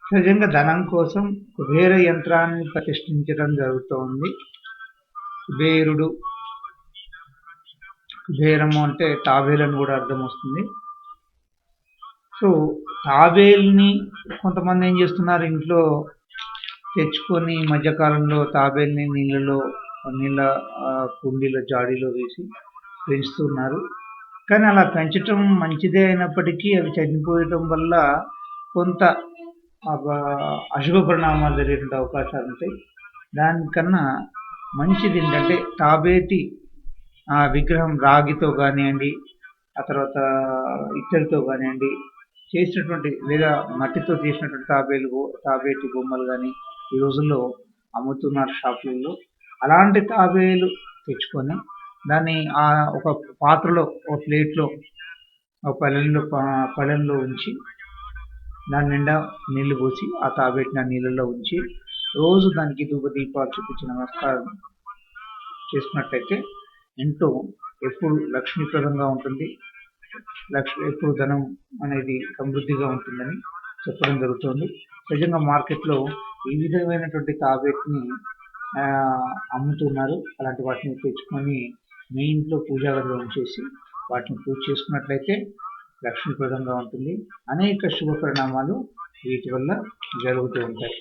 సహజంగా ధనం కోసం కుబేర యంత్రాన్ని ప్రతిష్ఠించడం జరుగుతోంది. కుబేరుడు, కుబేరము అంటే తాబేలని కూడా అర్థం వస్తుంది. సో తాబేల్ని కొంతమంది ఏం చేస్తున్నారు, ఇంట్లో తెచ్చుకొని ఈ మధ్యకాలంలో తాబేల్ని నీళ్ళ కుండీలో జాడీలో వేసి పెంచుతున్నారు. కానీ అలా పెంచటం మంచిదే అయినప్పటికీ అవి చనిపోయటం వల్ల కొంత అశుభ పరిణామాలు జరిగేటువంటి అవకాశాలు ఉంటాయి. దానికన్నా మంచిది ఏంటంటే తాబేటి విగ్రహం రాగితో కానివ్వండి, ఆ తర్వాత ఇత్తడితో కానివ్వండి చేసినటువంటి, లేదా మట్టితో చేసినటువంటి తాబేటి బొమ్మలు కానీ ఈ రోజుల్లో అమ్ముతున్నారు షాపులలో. అలాంటి తాబేలు తెచ్చుకొని దాన్ని ఒక పాత్రలో, ఒక ప్లేట్లో, ఒక పళ్ళెంలో ఉంచి దాని నిండా నీళ్లు పోసి ఆ తాబేటిని ఆ నీళ్ళలో ఉంచి రోజు దానికి ధూపదీపాలు చూపించి నమస్కారం చేసుకున్నట్లయితే ఇంట్లో ఎప్పుడు లక్ష్మీప్రదంగా ఉంటుంది, ఎప్పుడు ధనం అనేది సమృద్ధిగా ఉంటుందని చెప్పడం జరుగుతుంది. నిజంగా మార్కెట్లో ఈ విధమైనటువంటి తాబేటిని అమ్ముతున్నారు. అలాంటి వాటిని తెచ్చుకొని మీ ఇంట్లో పూజా గదిలో ఉంచేసి వాటిని పూజ చేసుకున్నట్లయితే లక్ష్మీప్రదంగా ఉంటుంది. అనేక శుభ పరిణామాలు వీటి వల్ల జరుగుతూ ఉంటాయి.